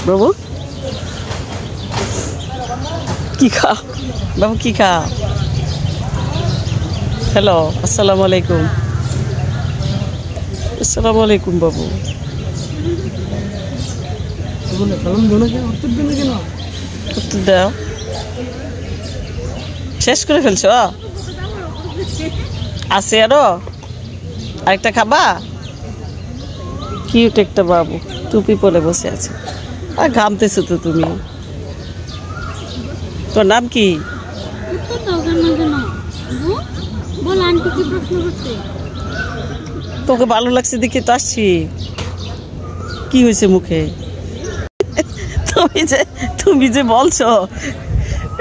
বাবু কি খা বাবু কি খা হ্যালো আসসালামু আলাইকুম বাবু উত্তর দাও শেষ করে ফেলছো আছে আরো আরেকটা খাবা কিউট একটা বাবু টুপি পরে বসে আছে আর ঘামতেছো তো তুমি তোর নাম কি তোকে ভালো লাগছে দেখে তো আসছি কি হয়েছে মুখে তুমি যে বলছো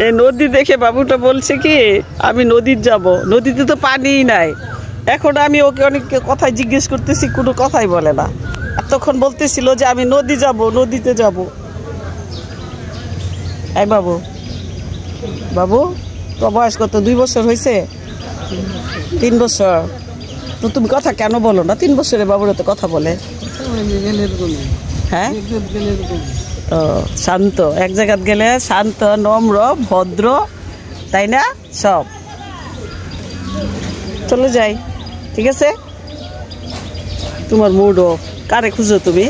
এই নদী দেখে বাবুটা বলছে কি আমি নদীর যাব নদীতে তো পানিই নাই এখন আমি ওকে অনেক কথাই জিজ্ঞেস করতেছি কোনো কথাই বলে না আর তখন বলতেছিল যে আমি নদী যাব নদীতে যাব এই বাবু বাবু তোর বয়স কত 2 বছর হয়েছে 3 বছর তো তুমি কথা কেন বলো না 3 বছরে বাবুরা তো কথা বলে হ্যাঁ ও শান্ত এক জায়গা গেলে শান্ত নম্র ভদ্র তাই না সব চলে যাই ঠিক আছে তোমার মুড অফ কারে খুঁজো তুমি